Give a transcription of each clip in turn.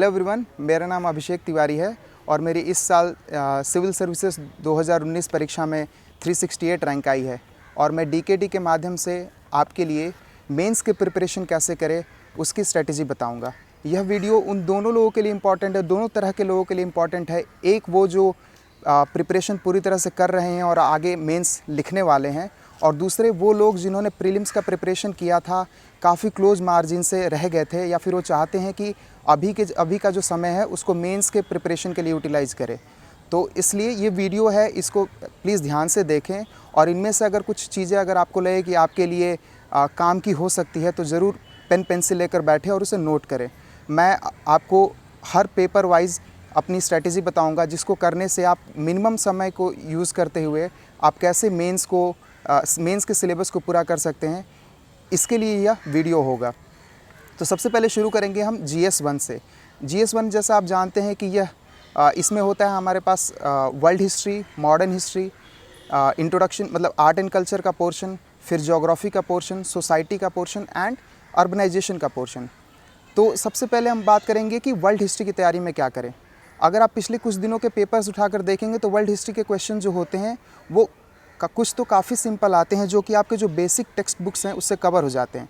Hello everyone, मेरा नाम अभिषेक तिवारी है और मेरी इस साल सिविल सर्विसेज 2019 परीक्षा में 368 रैंक आई है और मैं डीकेटी के माध्यम से आपके लिए मेंस की प्रिपरेशन कैसे करें उसकी स्ट्रेटजी बताऊंगा। यह वीडियो उन दोनों लोगों के लिए इम्पॉर्टेंट है, दोनों तरह के लोगों के लिए इम्पॉर्टेंट है। एक वो जो प्रिपरेशन पूरी तरह से कर रहे हैं और आगे मेंस लिखने वाले हैं, और दूसरे वो लोग जिन्होंने प्रीलिम्स का प्रिपरेशन किया था, काफ़ी क्लोज मार्जिन से रह गए थे, या फिर वो चाहते हैं कि अभी का जो समय है उसको मेंस के प्रिपरेशन के लिए यूटिलाइज़ करें। तो इसलिए ये वीडियो है, इसको प्लीज़ ध्यान से देखें और इनमें से अगर कुछ चीज़ें अगर आपको लगे कि आपके लिए काम की हो सकती है तो ज़रूर पेन पेंसिल लेकर बैठे और उसे नोट करें। मैं आपको हर पेपर वाइज अपनी स्ट्रेटजी बताऊंगा जिसको करने से आप मिनिमम समय को यूज़ करते हुए आप कैसे मेंस के सिलेबस को पूरा कर सकते हैं, इसके लिए यह वीडियो होगा। तो सबसे पहले शुरू करेंगे हम GS1 से। GS1 जैसा आप जानते हैं कि यह इसमें होता है हमारे पास world history, modern history, introduction मतलब आर्ट एंड कल्चर का पोर्शन, फिर ज्योग्राफी का पोर्शन, सोसाइटी का पोर्शन एंड अर्बनाइजेशन का पोर्शन। तो सबसे पहले हम बात करेंगे कि वर्ल्ड हिस्ट्री की तैयारी में क्या करें। अगर आप पिछले कुछ दिनों के पेपर्स उठाकर देखेंगे तो वर्ल्ड हिस्ट्री के क्वेश्चन जो होते हैं वो कुछ तो काफ़ी सिंपल आते हैं, जो कि आपके जो बेसिक टेक्स्ट बुक्स हैं उससे कवर हो जाते हैं।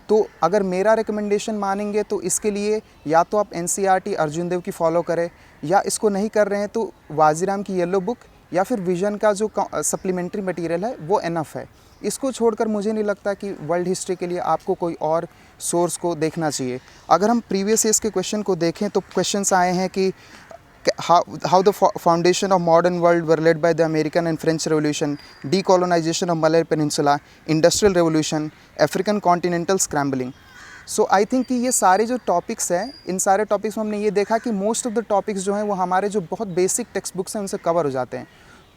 तो अगर मेरा रिकमेंडेशन मानेंगे तो इसके लिए या तो आप NCERT अर्जुन देव की फॉलो करें, या इसको नहीं कर रहे हैं तो वाजीराम की येलो बुक या फिर विजन का जो सप्लीमेंट्री मटेरियल है वो इनफ है। इसको छोड़कर मुझे नहीं लगता कि वर्ल्ड हिस्ट्री के लिए आपको कोई और सोर्स को देखना चाहिए। अगर हम प्रीवियस ईयर्स के क्वेश्चन को देखें तो क्वेश्चंस आए हैं कि how the foundation of modern world were led by the American and French Revolution, decolonization of Malay Peninsula, Industrial Revolution, African continental scrambling. So I think कि ये सारे जो टॉपिक्स हैं, इन सारे टॉपिक्स में हमने ये देखा कि मोस्ट ऑफ द टॉपिक्स जो हैं वो हमारे जो बहुत बेसिक टेक्स्ट बुक्स हैं उनसे कवर हो जाते हैं।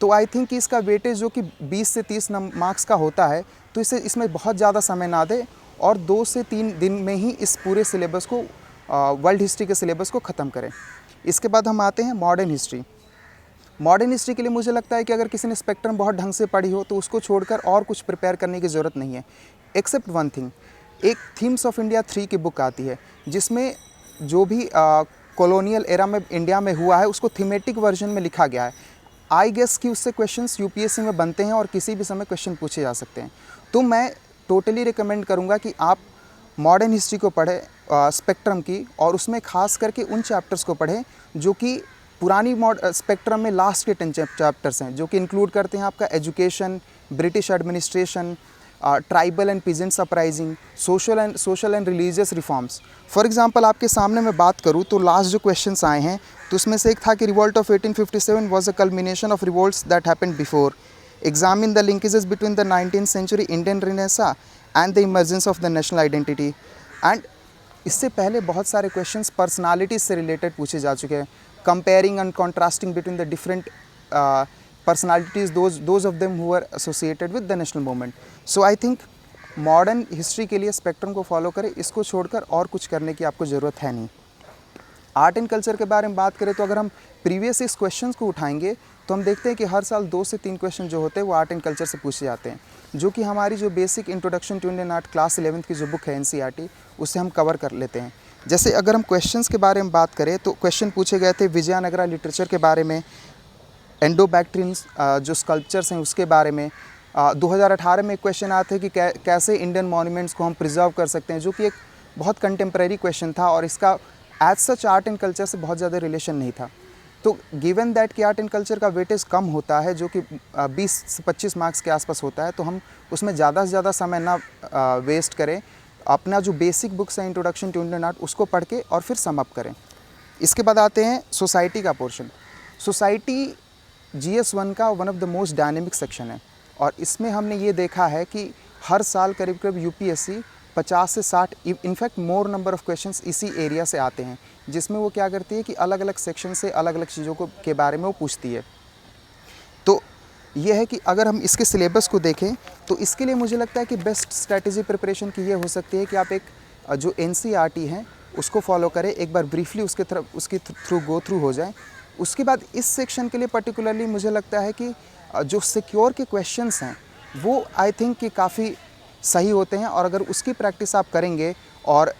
तो आई थिंक कि इसका वेटेज जो कि 20 से 30 मार्क्स का होता है, तो इसमें बहुत ज़्यादा समय ना दें और 2 से 3 दिन में ही इस पूरे सिलेबस को वर्ल्ड हिस्ट्री के सिलेबस को ख़त्म करें। इसके बाद हम आते हैं मॉडर्न हिस्ट्री। मॉडर्न हिस्ट्री के लिए मुझे लगता है कि अगर किसी ने स्पेक्ट्रम बहुत ढंग से पढ़ी हो तो उसको छोड़कर और कुछ प्रिपेयर करने की ज़रूरत नहीं है, एक्सेप्ट वन थिंग। एक थीम्स ऑफ इंडिया 3 की बुक आती है जिसमें जो भी कॉलोनियल एरा में इंडिया में हुआ है उसको थीमेटिक वर्जन में लिखा गया है। आई गेस कि उससे क्वेश्चंस UPSC में बनते हैं और किसी भी समय क्वेश्चन पूछे जा सकते हैं। तो मैं टोटली रिकमेंड करूँगा कि आप मॉडर्न हिस्ट्री को पढ़ें स्पेक्ट्रम की, और उसमें खास करके उन चैप्टर्स को पढ़ें जो कि पुरानी स्पेक्ट्रम में लास्ट के 10 चैप्टर्स हैं, जो कि इंक्लूड करते हैं आपका education, British administration, tribal and peasants uprising, social and religious reforms. For example आपके सामने मैं बात करूं तो लास्ट जो क्वेश्चंस आए हैं तो उसमें से एक था कि revolt of 1857 was a culmination of revolts that happened before, examine the linkages between the 19th century Indian renaissance and the emergence of the national identity. And इससे पहले बहुत सारे क्वेश्चंस पर्सनालिटीज से रिलेटेड पूछे जा चुके हैं, comparing and contrasting between the different personalities, those of them who are associated with the national movement. So I think modern history के लिए स्पेक्ट्रम को फॉलो करें, इसको छोड़कर और कुछ करने की आपको ज़रूरत है नहीं। आर्ट एंड कल्चर के बारे में बात करें तो अगर हम प्रीवियस इस क्वेश्चंस को उठाएंगे तो हम देखते हैं कि हर साल 2 से 3 क्वेश्चन जो होते हैं वो आर्ट एंड कल्चर से पूछे जाते हैं, जो कि हमारी जो basic introduction to Indian art class 11th की जो बुक है NCERT उससे हम कवर कर लेते हैं। जैसे अगर हम क्वेश्चंस के बारे में बात करें तो क्वेश्चन पूछे गए थे विजयनगरा लिटरेचर के बारे में, एंडोबैक्ट्रियंस जो स्कल्पचर्स हैं उसके बारे में। 2018 में एक क्वेश्चन आया था कि कैसे इंडियन मॉन्यूमेंट्स को हम प्रिजर्व कर सकते हैं, जो कि एक बहुत कंटेम्प्रेरी क्वेश्चन था और इसका as such art and culture से बहुत ज़्यादा रिलेशन नहीं था। तो गिवन दैट कि आर्ट एंड कल्चर का वेटेज कम होता है जो कि 20 से 25 मार्क्स के आसपास होता है, तो हम उसमें ज़्यादा से ज़्यादा समय ना वेस्ट करें, अपना जो बेसिक बुक्स है इंट्रोडक्शन टू इंडियन आर्ट उसको पढ़ के और फिर सम अप करें। इसके बाद आते हैं सोसाइटी का पोर्शन। सोसाइटी GS1 का one of the most dynamic section है और इसमें हमने ये देखा है कि हर साल करीब करीब UPSC 50 से 60 in fact more number of questions इसी एरिया से आते हैं, जिसमें वो क्या करती है कि अलग अलग सेक्शन से अलग अलग चीज़ों को के बारे में वो पूछती है। तो ये है कि अगर हम इसके सिलेबस को देखें तो इसके लिए मुझे लगता है कि बेस्ट स्ट्रैटेजी प्रिपरेशन की ये हो सकती है कि आप एक जो NCERT है उसको फॉलो करें, एक बार ब्रीफली उसके थ्रू गो थ्रू हो जाए। उसके बाद इस सेक्शन के लिए पर्टिकुलरली मुझे लगता है कि जो सिक्योर के क्वेश्चंस हैं वो आई थिंक कि काफ़ी सही होते हैं, और अगर उसकी प्रैक्टिस आप करेंगे और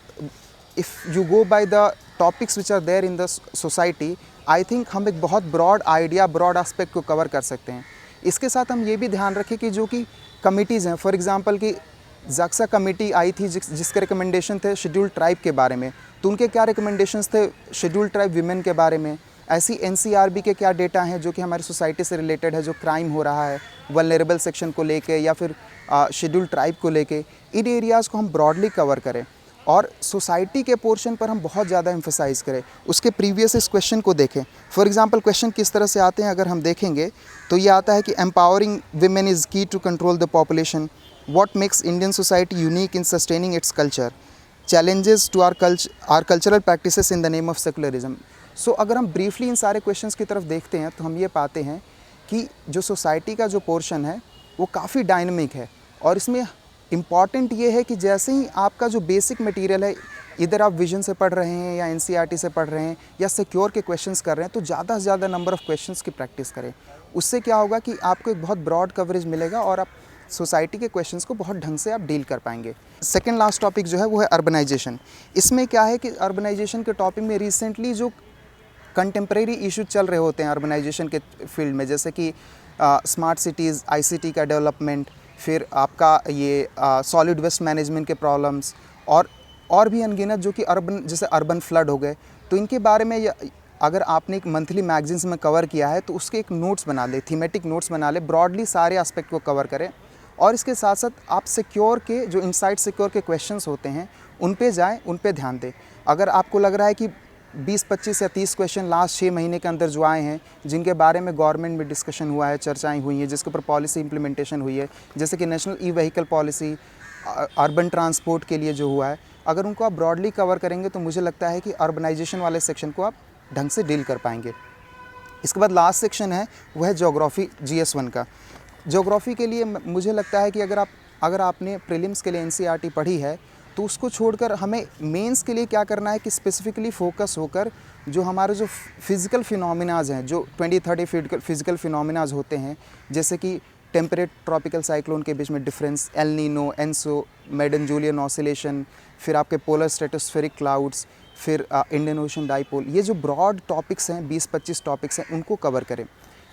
if you go by the topics which are there in the society, I think हम एक बहुत ब्रॉड आइडिया, ब्रॉड एस्पेक्ट को कवर कर सकते हैं। इसके साथ हम ये भी ध्यान रखें कि जो कि कमिटीज़ हैं, फॉर एग्जांपल कि जाक्सा कमेटी आई थी जिसके रिकमेंडेशन थे शेड्यूल्ड ट्राइब के बारे में, तो उनके क्या रिकमेंडेशंस थे शेड्यूल्ड ट्राइब वीमेन के बारे में। ऐसी एनसीआरबी के क्या डेटा हैं जो कि हमारी सोसाइटी से रिलेटेड है, जो क्राइम हो रहा है वल्नरेबल सेक्शन को लेके या फिर शेड्यूल्ड ट्राइब को लेके, इन एरियाज़ को हम ब्रॉडली कवर करें और सोसाइटी के पोर्शन पर हम बहुत ज़्यादा एम्फेसाइज करें। उसके प्रीवियस इस क्वेश्चन को देखें। फॉर एग्जांपल क्वेश्चन किस तरह से आते हैं अगर हम देखेंगे तो ये आता है कि empowering women is key to control the population, what makes Indian society unique in sustaining its culture, challenges to our cultural practices in the name of secularism. So अगर हम ब्रीफली इन सारे क्वेश्चंस की तरफ देखते हैं तो हम ये पाते हैं कि जो सोसाइटी का जो पोर्शन है वो काफ़ी डायनामिक है और इसमें इम्पॉर्टेंट ये है कि जैसे ही आपका जो बेसिक मटेरियल है, इधर आप विजन से पढ़ रहे हैं या एनसीईआरटी से पढ़ रहे हैं या सिक्योर के क्वेश्चंस कर रहे हैं, तो ज़्यादा से ज़्यादा नंबर ऑफ़ क्वेश्चंस की प्रैक्टिस करें। उससे क्या होगा कि आपको एक बहुत ब्रॉड कवरेज मिलेगा और आप सोसाइटी के क्वेश्चंस को बहुत ढंग से आप डील कर पाएंगे। सेकेंड लास्ट टॉपिक जो है वो है अर्बनाइजेशन। इसमें क्या है कि अर्बनाइजेशन के टॉपिक में रिसेंटली जो कंटेम्प्रेरी इशू चल रहे होते हैं अर्बनाइजेशन के फील्ड में, जैसे कि स्मार्ट सिटीज़, आईसीटी का डेवलपमेंट, फिर आपका ये सॉलिड वेस्ट मैनेजमेंट के प्रॉब्लम्स और भी अनगिनत जो कि जैसे अर्बन फ्लड हो गए, तो इनके बारे में अगर आपने एक मंथली मैगजीन्स में कवर किया है तो उसके एक नोट्स बना ले, थीमेटिक नोट्स बना ले, ब्रॉडली सारे एस्पेक्ट को कवर करें। और इसके साथ साथ आप सिक्योर के जो इनसाइड सिक्योर के क्वेश्चंस होते हैं उन पे जाएं, उन पे ध्यान दें। अगर आपको लग रहा है कि 20, 25 या 30 क्वेश्चन लास्ट 6 महीने के अंदर जो आए हैं जिनके बारे में गवर्नमेंट में डिस्कशन हुआ है, चर्चाएं हुई हैं, जिसके ऊपर पॉलिसी इंप्लीमेंटेशन हुई है, जैसे कि national e vehicle policy, urban transport के लिए जो हुआ है, अगर उनको आप ब्रॉडली कवर करेंगे तो मुझे लगता है कि अर्बनाइजेशन वाले सेक्शन को आप ढंग से डील कर पाएंगे। इसके बाद लास्ट सेक्शन है वह है ज्योग्राफी, GS1 का। ज्योग्राफी के लिए मुझे लगता है कि अगर आपने प्रीलिम्स के लिए एनसीईआरटी पढ़ी है तो उसको छोड़कर हमें मेंस के लिए क्या करना है कि स्पेसिफिकली फोकस होकर जो हमारे जो फिज़िकल फिनोमिनाज हैं, जो 20-30 फिज़िकल फिनोमिनाज होते हैं, जैसे कि टेम्परेट ट्रॉपिकल साइक्लोन के बीच में difference, El Nino, ENSO, Madden Julian oscillation, फिर आपके पोलर स्ट्रेटोस्फेरिक क्लाउड्स, फिर इंडियन ओशन डाइपोल, ये जो ब्रॉड टॉपिक्स हैं, 20-25 टॉपिक्स हैं, उनको कवर करें।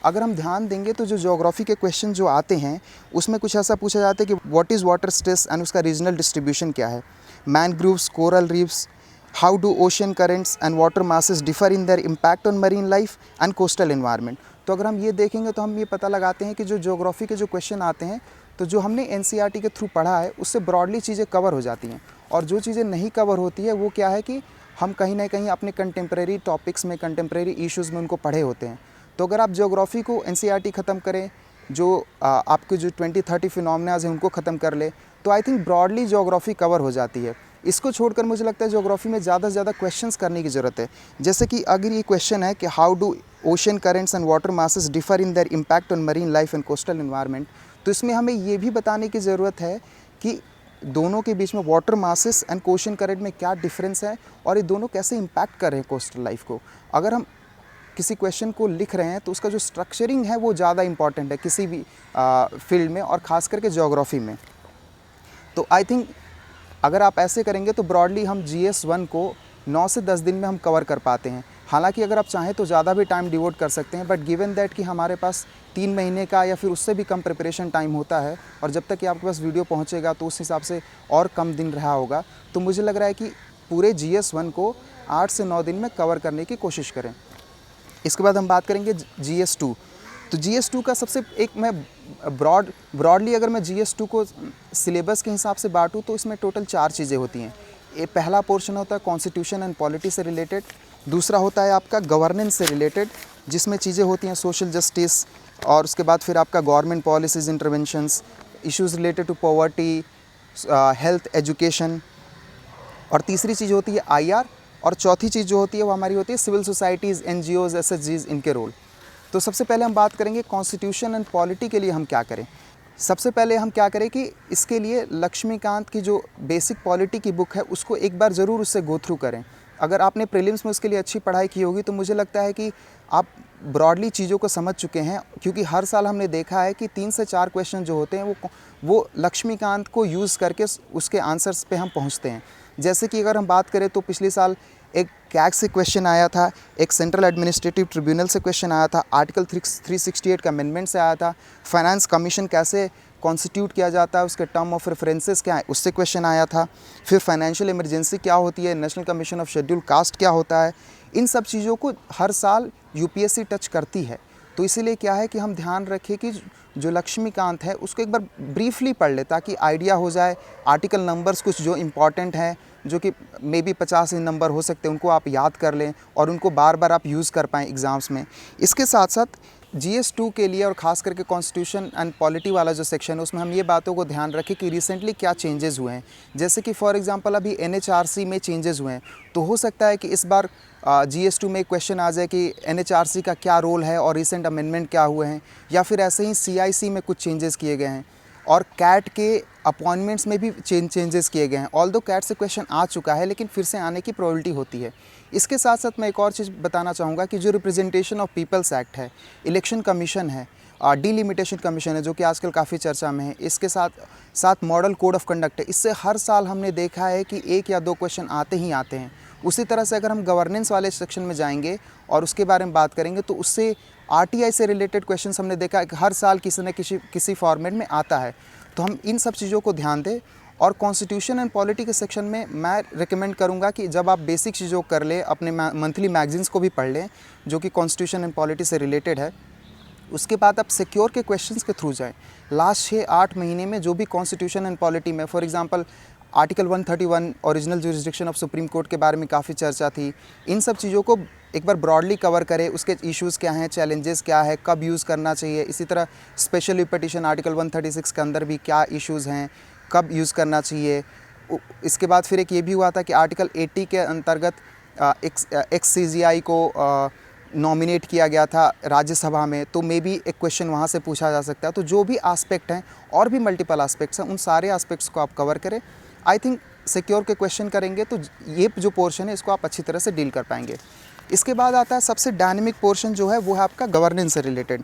अगर हम ध्यान देंगे तो जो ज्योग्राफी के क्वेश्चन जो आते हैं उसमें कुछ ऐसा पूछा जाता है कि what is water stress and उसका रीजनल डिस्ट्रीब्यूशन क्या है, mangroves, coral reefs, how do ocean currents and water masses differ in their impact on marine life and coastal environment. तो अगर हम ये देखेंगे तो हम ये पता लगाते हैं कि जो ज्योग्राफी के जो क्वेश्चन आते हैं तो जो हमने एनसीईआरटी के थ्रू पढ़ा है उससे ब्रॉडली चीज़ें कवर हो जाती हैं, और जो चीज़ें नहीं कवर होती है वो क्या है कि हम कहीं ना कहीं अपने कंटेम्प्रेरी टॉपिक्स में, कंटेम्प्रेरी इश्यूज़ में उनको पढ़े होते हैं। तो अगर आप ज्योग्राफी को एनसीईआरटी ख़त्म करें, जो आपके जो 20-30 फिनोमिनाज हैं उनको ख़त्म कर ले, तो I think broadly geography cover हो जाती है। इसको छोड़कर मुझे लगता है ज्योग्राफी में ज़्यादा से ज़्यादा क्वेश्चंस करने की ज़रूरत है। जैसे कि अगर ये क्वेश्चन है कि how do ocean currents and water masses differ in their impact on marine life and coastal environment, तो इसमें हमें ये भी बताने की ज़रूरत है कि दोनों के बीच में water masses and ocean current में क्या डिफरेंस है और ये दोनों कैसे इम्पैक्ट कर रहे हैं कोस्टल लाइफ को। अगर हम किसी क्वेश्चन को लिख रहे हैं तो उसका जो स्ट्रक्चरिंग है वो ज़्यादा इंपॉर्टेंट है किसी भी फील्ड में, और ख़ास करके ज्योग्राफी में। तो आई थिंक अगर आप ऐसे करेंगे तो ब्रॉडली हम GS1 को 9 से 10 दिन में हम कवर कर पाते हैं। हालांकि अगर आप चाहें तो ज़्यादा भी टाइम डिवोट कर सकते हैं, बट गिवन दैट कि हमारे पास 3 महीने का या फिर उससे भी कम प्रिपरेशन टाइम होता है और जब तक कि आपके पास वीडियो पहुंचेगा तो उस हिसाब से और कम दिन रहा होगा, तो मुझे लग रहा है कि पूरे GS1 को 8 से 9 दिन में कवर करने की कोशिश करें। इसके बाद हम बात करेंगे GS2। तो GS2 का सबसे एक मैं ब्रॉडली अगर मैं GS2 को सिलेबस के हिसाब से बांटूँ तो इसमें टोटल 4 चीज़ें होती हैं। ये पहला पोर्शन होता है कॉन्स्टिट्यूशन एंड पॉलिटी से रिलेटेड, दूसरा होता है आपका गवर्नेंस से रिलेटेड जिसमें चीज़ें होती हैं सोशल जस्टिस, और उसके बाद फिर आपका government policies, interventions, issues related to poverty, health, education, और तीसरी चीज़ होती है IR, और चौथी चीज़ जो होती है वो हमारी होती है सिविल सोसाइटीज़, NGOs, SHGs, इनके रोल। तो सबसे पहले हम बात करेंगे कॉन्स्टिट्यूशन एंड पॉलिटी के लिए हम क्या करें। सबसे पहले हम क्या करें कि इसके लिए लक्ष्मीकांत की जो बेसिक पॉलिटी की बुक है उसको एक बार ज़रूर उससे गो थ्रू करें। अगर आपने प्रीलिम्स में उसके लिए अच्छी पढ़ाई की होगी तो मुझे लगता है कि आप ब्रॉडली चीज़ों को समझ चुके हैं, क्योंकि हर साल हमने देखा है कि 3 से 4 क्वेश्चन जो होते हैं वो लक्ष्मीकांत को यूज़ करके उसके आंसर्स पे हम पहुंचते हैं। जैसे कि अगर हम बात करें तो पिछले साल एक कैग से क्वेश्चन आया था, एक सेंट्रल एडमिनिस्ट्रेटिव ट्रिब्यूनल से क्वेश्चन आया था, आर्टिकल 368 का अमेंडमेंट से आया था, फाइनेंस कमीशन कैसे कॉन्स्टिट्यूट किया जाता है, उसके टर्म ऑफ रेफरेंसेस क्या है, उससे क्वेश्चन आया था। फिर फाइनेंशियल इमरजेंसी क्या होती है, national commission of schedule caste क्या होता है, इन सब चीज़ों को हर साल यूपीएससी टच करती है। तो इसीलिए क्या है कि हम ध्यान रखें कि जो लक्ष्मीकांत है उसको एक बार ब्रीफली पढ़ ले ताकि आइडिया हो जाए। आर्टिकल नंबर्स कुछ जो इम्पॉर्टेंट हैं, जो कि मे बी 50 नंबर हो सकते हैं, उनको आप याद कर लें और उनको बार बार आप यूज़ कर पाएँ एग्ज़ाम्स में। इसके साथ साथ GS2 के लिए और ख़ास करके कॉन्स्टिट्यूशन एंड पॉलिटी वाला जो सेक्शन है उसमें हम ये बातों को ध्यान रखें कि रिसेंटली क्या चेंजेस हुए हैं। जैसे कि फॉर एग्जांपल अभी NHRC में चेंजेस हुए हैं, तो हो सकता है कि इस बार GS2 में एक क्वेश्चन आ जाए कि NHRC का क्या रोल है और रिसेंट अमेंडमेंट क्या हुए हैं, या फिर ऐसे ही CIC में कुछ चेंजेस किए गए हैं और कैट के अपॉइंटमेंट्स में भी चेंजेस किए गए हैं। ऑल्दो कैट से क्वेश्चन आ चुका है लेकिन फिर से आने की प्रोबेबिलिटी होती है। इसके साथ साथ मैं एक और चीज़ बताना चाहूँगा कि जो रिप्रेजेंटेशन ऑफ पीपल्स एक्ट है, इलेक्शन कमीशन है, डिलिमिटेशन कमीशन है जो कि आजकल काफ़ी चर्चा में है, इसके साथ साथ मॉडल कोड ऑफ कंडक्ट है, इससे हर साल हमने देखा है कि 1 या 2 क्वेश्चन आते ही आते हैं। उसी तरह से अगर हम गवर्नेंस वाले सेक्शन में जाएंगे और उसके बारे में बात करेंगे तो उससे RTI से रिलेटेड क्वेश्चंस हमने देखा है कि हर साल किसी न किसी फॉर्मेट में आता है। तो हम इन सब चीज़ों को ध्यान दें। और कॉन्स्टिट्यूशन एंड पॉलिटी के सेक्शन में मैं रिकमेंड करूंगा कि जब आप बेसिक चीज़ों कर लें, अपने मंथली मैगजीन्स को भी पढ़ लें जो कि कॉन्स्टिट्यूशन एंड पॉलिटी से रिलेटेड है, उसके बाद आप सिक्योर के क्वेश्चंस के थ्रू जाएं। लास्ट 6-8 महीने में जो भी कॉन्स्टिट्यूशन एंड पॉलिटी में, for example article 131 original jurisdiction of supreme court के बारे में काफ़ी चर्चा थी, इन सब चीज़ों को एक बार ब्रॉडली कवर करें। उसके इश्यूज़ क्या हैं, चैलेंजेस क्या है, कब यूज़ करना चाहिए। इसी तरह स्पेशल पिटीशन आर्टिकल 136 के अंदर भी क्या इश्यूज़ हैं, कब यूज़ करना चाहिए। इसके बाद फिर एक ये भी हुआ था कि आर्टिकल 80 के अंतर्गत एक्स CGI को नॉमिनेट किया गया था राज्यसभा में, तो मे बी एक क्वेश्चन वहाँ से पूछा जा सकता है। तो जो भी एस्पेक्ट हैं और भी मल्टीपल एस्पेक्ट्स हैं, उन सारे एस्पेक्ट्स को आप कवर करें। आई थिंक सिक्योर के क्वेश्चन करेंगे तो ये जो पोर्शन है इसको आप अच्छी तरह से डील कर पाएंगे। इसके बाद आता है सबसे डायनेमिक पोर्शन जो है वो है आपका गवर्नेंस से रिलेटेड,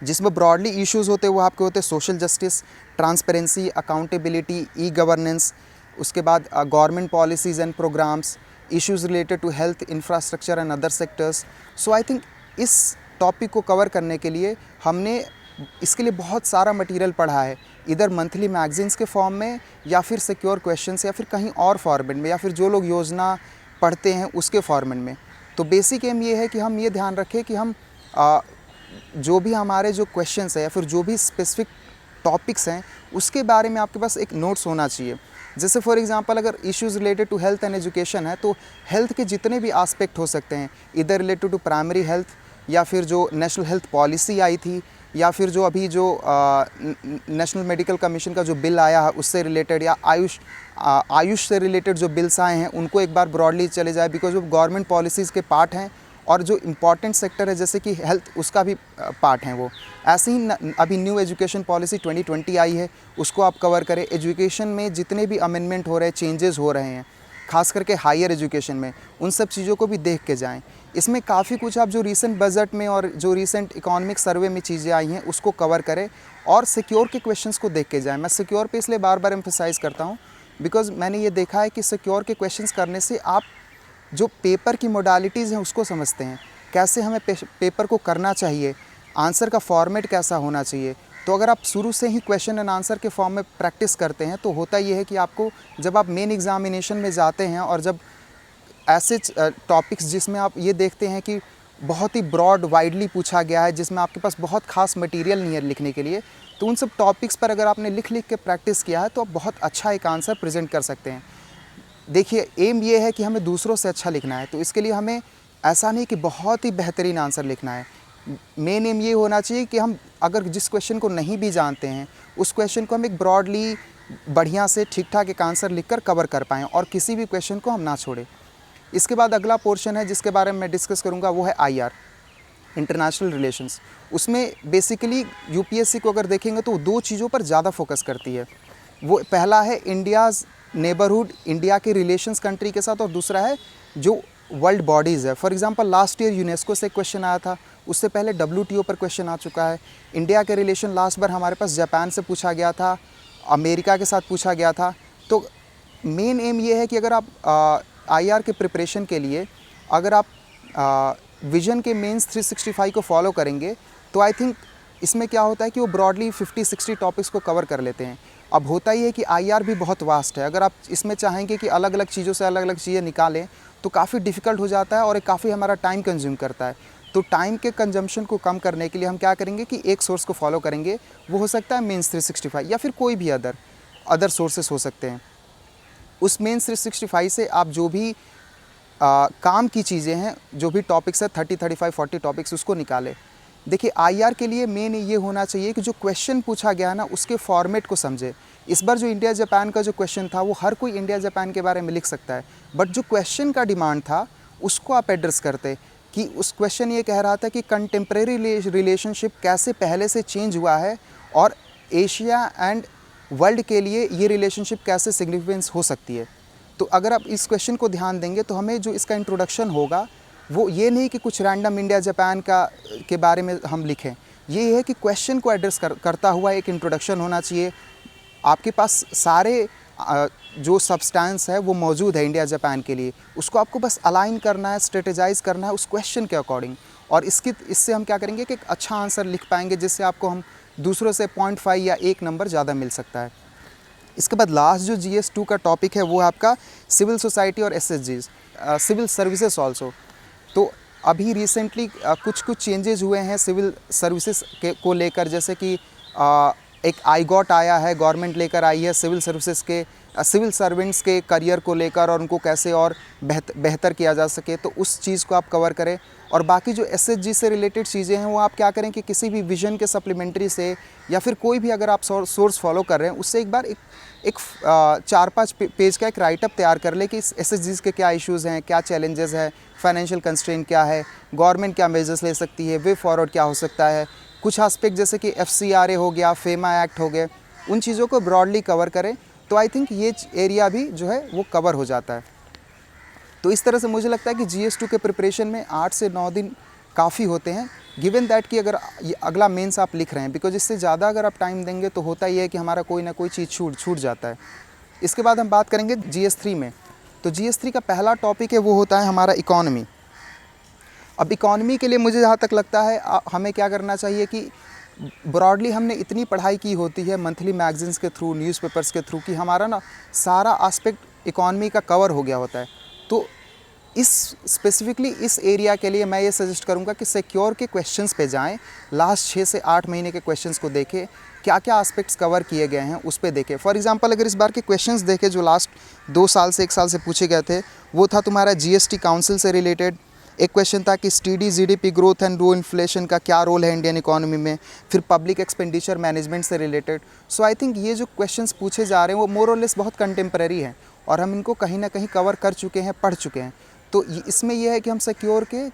जिसमें ब्रॉडली इश्यूज़ होते हैं वो आपके होते हैं social justice, transparency, accountability, governance. उसके बाद government policies and programs, issues related to health, infrastructure and other sectors. So I think इस टॉपिक को कवर करने के लिए हमने इसके लिए बहुत सारा मटेरियल पढ़ा है, इधर मंथली मैगजीन्स के फॉर्म में या फिर सिक्योर क्वेश्चंस या फिर कहीं और फॉर्मेट में या फिर जो लोग योजना पढ़ते हैं उसके फॉर्मेट में। तो बेसिक एम ये है कि हम ये ध्यान रखें कि हम जो भी हमारे जो क्वेश्चंस है या फिर जो भी स्पेसिफिक टॉपिक्स हैं उसके बारे में आपके पास एक नोट्स होना चाहिए। जैसे फॉर एग्जांपल अगर issues related to health and education है तो हेल्थ के जितने भी एस्पेक्ट हो सकते हैं, इधर रिलेटेड टू प्राइमरी हेल्थ या फिर जो नेशनल हेल्थ पॉलिसी आई थी या फिर जो अभी जो नेशनल मेडिकल कमीशन का जो बिल आया है उससे रिलेटेड, या आयुष से रिलेटेड जो बिल्स आए हैं उनको एक बार ब्रॉडली चले जाए, बिकॉज वो गवर्नमेंट पॉलिसीज़ के पार्ट हैं और जो इम्पॉर्टेंट सेक्टर है जैसे कि हेल्थ उसका भी पार्ट हैं वो। ऐसे ही अभी न्यू एजुकेशन पॉलिसी 2020 आई है, उसको आप कवर करें। एजुकेशन में जितने भी अमेंडमेंट हो रहे हैं, चेंजेस हो रहे हैं, खास करके हायर एजुकेशन में, उन सब चीज़ों को भी देख के जाएं। इसमें काफ़ी कुछ आप जो रीसेंट बजट में और जो रीसेंट इकोनॉमिक सर्वे में चीज़ें आई हैं उसको कवर करें और सिक्योर के क्वेश्चंस को देख के जाएं। मैं सिक्योर पे इसलिए बार बार एम्फेसाइज़ करता हूँ बिकॉज मैंने ये देखा है कि सिक्योर के क्वेश्चंस करने से आप जो पेपर की मोडालिटीज़ हैं उसको समझते हैं, कैसे हमें पेपर को करना चाहिए, आंसर का फॉर्मेट कैसा होना चाहिए। तो अगर आप शुरू से ही क्वेश्चन एंड आंसर के फॉर्म में प्रैक्टिस करते हैं तो होता ये है कि आपको जब आप मेन एग्जामिनेशन में जाते हैं और जब ऐसे टॉपिक्स जिसमें आप ये देखते हैं कि बहुत ही ब्रॉड वाइडली पूछा गया है, जिसमें आपके पास बहुत खास मटेरियल नहीं है लिखने के लिए, तो उन सब टॉपिक्स पर अगर आपने लिख के प्रैक्टिस किया है तो आप बहुत अच्छा एक आंसर प्रेजेंट कर सकते हैं। देखिए एम ये है कि हमें दूसरों से अच्छा लिखना है, तो इसके लिए हमें ऐसा नहीं कि बहुत ही बेहतरीन आंसर लिखना है। मेन एम ये होना चाहिए कि हम अगर जिस क्वेश्चन को नहीं भी जानते हैं उस क्वेश्चन को हम एक ब्रॉडली बढ़िया से ठीक ठाक एक आंसर लिखकर कवर कर पाएँ और किसी भी क्वेश्चन को हम ना छोड़ें। इसके बाद अगला पोर्शन है जिसके बारे में मैं डिस्कस करूंगा, वो है IR, इंटरनेशनल रिलेशंस। उसमें बेसिकली यूपीएससी को अगर देखेंगे तो दो चीज़ों पर ज़्यादा फोकस करती है। वो पहला है इंडियाज़ नेबरहुड, इंडिया के रिलेशंस कंट्री के साथ, और दूसरा है जो वर्ल्ड बॉडीज़ है। For example last year UNESCO से क्वेश्चन आया था, उससे पहले WTO पर क्वेश्चन आ चुका है। इंडिया के रिलेशन लास्ट बार हमारे पास जापान से पूछा गया था, अमेरिका के साथ पूछा गया था। तो मेन एम ये है कि अगर आप आईआर के प्रिपरेशन के लिए अगर आप विजन के मेंस 365 को फॉलो करेंगे तो आई थिंक इसमें क्या होता है कि वो ब्रॉडली 50-60 टॉपिक्स को कवर कर लेते हैं। अब होता ही है कि आईआर भी बहुत वास्ट है, अगर आप इसमें चाहेंगे कि अलग अलग चीज़ों से अलग अलग चीज़ें निकालें तो काफ़ी डिफ़िकल्ट हो जाता है और काफ़ी हमारा टाइम कंज्यूम करता है। तो टाइम के कंजम्पशन को कम करने के लिए हम क्या करेंगे कि एक सोर्स को फॉलो करेंगे, वो हो सकता है मेंस 365 या फिर कोई भी अदर सोर्सेस हो सकते हैं। उस मेंस 365 से आप जो भी काम की चीज़ें हैं, जो भी टॉपिक्स है 30, 35, 40 टॉपिक्स उसको निकालें। देखिए आईआर के लिए मेन ये होना चाहिए कि जो क्वेश्चन पूछा गया ना उसके फॉर्मेट को समझे। इस बार जो इंडिया जापान का जो क्वेश्चन था वो हर कोई इंडिया जापान के बारे में लिख सकता है, बट जो क्वेश्चन का डिमांड था उसको आप एड्रेस करते कि उस क्वेश्चन ये कह रहा था कि कंटेम्प्रेरी रिलेशनशिप कैसे पहले से चेंज हुआ है और एशिया एंड वर्ल्ड के लिए ये रिलेशनशिप कैसे सिग्निफिकेंस हो सकती है। तो अगर आप इस क्वेश्चन को ध्यान देंगे तो हमें जो इसका इंट्रोडक्शन होगा वो ये नहीं कि कुछ रैंडम इंडिया जापान के बारे में हम लिखें, ये है कि क्वेश्चन को एड्रेस करता हुआ एक इंट्रोडक्शन होना चाहिए। आपके पास सारे जो सब्सटेंस है वो मौजूद है इंडिया जापान के लिए, उसको आपको बस अलाइन करना है, स्ट्रेटेजाइज करना है उस क्वेश्चन के अकॉर्डिंग, और इससे हम क्या करेंगे कि एक अच्छा आंसर लिख पाएंगे जिससे आपको हम दूसरों से 0.5 या 1 नंबर ज़्यादा मिल सकता है। इसके बाद लास्ट जो GS2 का टॉपिक है वो है आपका सिविल सोसाइटी और SSGs, सिविल सर्विसेज ऑल्सो। तो अभी रिसेंटली कुछ चेंजेस हुए हैं सिविल सर्विसेज को लेकर, जैसे कि एक आईगॉट आया है, गवर्नमेंट लेकर आई है सिविल सर्विसेज के सिविल सर्वेंट्स के करियर को लेकर और उनको कैसे और बेहतर किया जा सके, तो उस चीज़ को आप कवर करें। और बाकी जो SSG से रिलेटेड चीज़ें हैं वो आप क्या करें कि किसी भी विजन के सप्लीमेंट्री से या फिर कोई भी अगर आप सोर्स फॉलो कर रहे हैं उससे एक बार एक 4-5 पेज का एक राइटअप तैयार कर ले कि SSGs के क्या इश्यूज़ हैं, क्या चैलेंजेस है, फाइनेंशियल कंस्ट्रेंट क्या है, गवर्नमेंट क्या मेजर्स ले सकती है, वे फॉरवर्ड क्या हो सकता है, कुछ एस्पेक्ट जैसे कि FCRA हो गया, फेमा एक्ट हो गए, उन चीज़ों को ब्रॉडली कवर करें तो आई थिंक ये एरिया भी जो है वो कवर हो जाता है। तो इस तरह से मुझे लगता है कि GS2 के प्रिपरेशन में 8 से 9 दिन काफ़ी होते हैं, गिवन दैट कि अगर अगला मेंस आप लिख रहे हैं, बिकॉज इससे ज़्यादा अगर आप टाइम देंगे तो होता ही है कि हमारा कोई ना कोई चीज़ छूट जाता है। इसके बाद हम बात करेंगे GS3 में। तो GS3 का पहला टॉपिक है वो होता है हमारा इकॉनमी। अब इकॉनमी के लिए मुझे जहाँ तक लगता है हमें क्या करना चाहिए कि ब्रॉडली हमने इतनी पढ़ाई की होती है मंथली मैगजीन्स के थ्रू, न्यूज़पेपर्स के थ्रू, कि हमारा ना सारा एस्पेक्ट इकॉनमी का कवर हो गया होता है। तो स्पेसिफिकली इस एरिया के लिए मैं ये सजेस्ट करूँगा कि सिक्योर के क्वेश्चंस पे जाएं, लास्ट 6 से 8 महीने के क्वेश्चंस को देखें, क्या क्या एस्पेक्ट्स कवर किए गए हैं उस पे देखें। फॉर एग्जांपल अगर इस बार के क्वेश्चंस देखें जो लास्ट 2 साल से 1 साल से पूछे गए थे, वो था तुम्हारा GST काउंसिल से रिलेटेड। एक क्वेश्चन था कि steady GDP growth and low inflation का क्या रोल है इंडियन इकोनॉमी में, फिर पब्लिक एक्सपेंडिचर मैनेजमेंट से रिलेटेड। सो आई थिंक ये जो क्वेश्चंस पूछे जा रहे हैं वो मोर और लेस बहुत कंटेम्प्रेरी हैं और हम इनको कहीं ना कहीं कवर कर चुके हैं, पढ़ चुके हैं। तो इसमें यह है कि हम सिक्योर के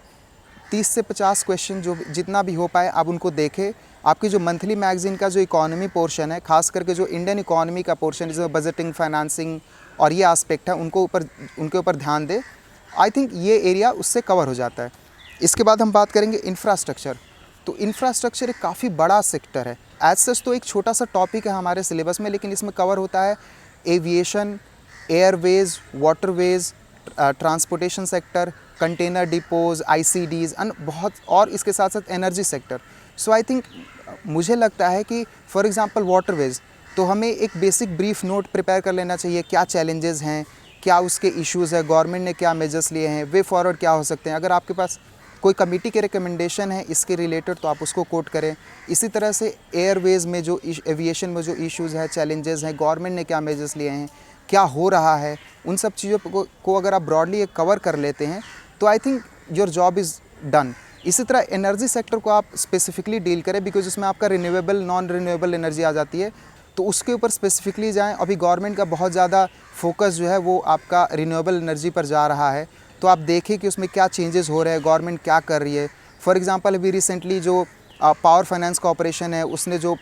30 से 50 क्वेश्चन जो जितना भी हो पाए आप उनको देखें। आपकी जो मंथली मैगजीन का जो इकोनॉमी पोर्शन है, खास करके जो इंडियन इकोनॉमी का पोर्शन जिसमें बजटिंग, फाइनेंसिंग और ये एस्पेक्ट है, उनके ऊपर ध्यान दें। आई थिंक ये एरिया उससे कवर हो जाता है। इसके बाद हम बात करेंगे इंफ्रास्ट्रक्चर। तो इंफ्रास्ट्रक्चर एक काफ़ी बड़ा सेक्टर है। एज सच तो एक छोटा सा टॉपिक है हमारे सिलेबस में, लेकिन इसमें कवर होता है aviation, Airways, waterways, transportation sector, container depots, ICDs and बहुत, और इसके साथ साथ energy sector. So I think मुझे लगता है कि फॉर एग्जांपल वाटरवेज, तो हमें एक बेसिक ब्रीफ नोट प्रिपेयर कर लेना चाहिए, क्या चैलेंजेस हैं, क्या उसके इश्यूज़ है, गवर्नमेंट ने क्या मेजर्स लिए हैं, वे फॉरवर्ड क्या हो सकते हैं। अगर आपके पास कोई कमेटी के रिकमेंडेशन है इसके रिलेटेड तो आप उसको कोट करें। इसी तरह से एयरवेज में जो एविएशन में जो इश्यूज़ है, चैलेंजेस हैं, गवर्नमेंट ने क्या मेजर्स लिए हैं, क्या हो रहा है, उन सब चीज़ों को अगर आप ब्रॉडली कवर कर लेते हैं तो I think your job is done. इसी तरह एनर्जी सेक्टर को आप स्पेसिफिकली डील करें, बिकॉज उसमें आपका रिन्यूएबल, नॉन रिन्यूएबल एनर्जी आ जाती है, तो उसके ऊपर स्पेसिफिकली जाएं। अभी गवर्नमेंट का बहुत ज़्यादा फोकस जो है वो आपका रिन्यूएबल एनर्जी पर जा रहा है, तो आप देखें कि उसमें क्या चेंजेस हो रहे हैं, गवर्नमेंट क्या कर रही है। फॉर एग्जांपल अभी रिसेंटली जो पावर फाइनेंस कॉर्पोरेशन है उसने जो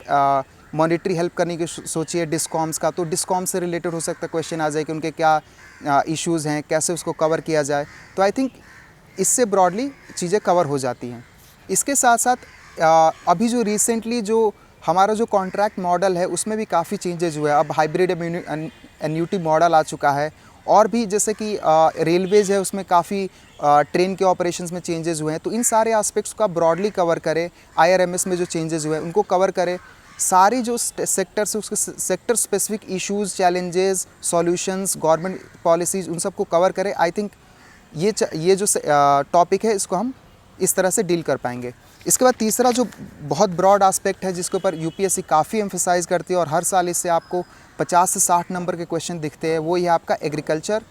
मॉनिटरी हेल्प करने की सोची है डिस्कॉम्स का, तो डिस्कॉम से रिलेटेड हो सकता है क्वेश्चन आ जाए कि उनके क्या इश्यूज़ हैं, कैसे उसको कवर किया जाए। तो आई थिंक इससे ब्रॉडली चीज़ें कवर हो जाती हैं। इसके साथ साथ अभी जो रिसेंटली जो हमारा जो कॉन्ट्रैक्ट मॉडल है उसमें भी काफ़ी चेंजेज हुए हैं। अब हाइब्रिड एन्यूटी मॉडल आ चुका है और भी जैसे कि रेलवेज है, उसमें काफ़ी ट्रेन के ऑपरेशंस में चेंजेस हुए हैं, तो इन सारे एस्पेक्ट्स को आप ब्रॉडली कवर करें। आईआरएमएस में जो चेंजेस हुए हैं उनको कवर करें। सारी जो सेक्टर्स है उसके sector specific issues, challenges, solutions, government policies, उन सबको कवर करें। आई थिंक ये जो टॉपिक है इसको हम इस तरह से डील कर पाएंगे। इसके बाद तीसरा जो बहुत ब्रॉड एस्पेक्ट है जिसके ऊपर यूपीएससी काफ़ी एम्फेसाइज करती है और हर साल इससे आपको 50 से 60 नंबर के क्वेश्चन दिखते हैं, वो ये आपका agriculture,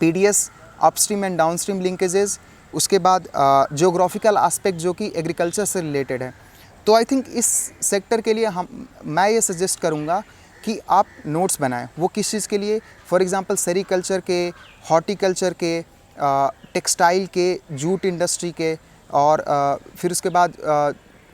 PDS, upstream and downstream linkages, उसके बाद जियोग्राफिकल एस्पेक्ट जो कि एग्रीकल्चर से रिलेटेड है। तो आई थिंक इस सेक्टर के लिए मैं ये सजेस्ट करूँगा कि आप नोट्स बनाएं। वो किस चीज़ के लिए? फॉर एग्जांपल सेरीकल्चर के, हॉर्टिकल्चर के, टेक्सटाइल के, जूट इंडस्ट्री के, और फिर उसके बाद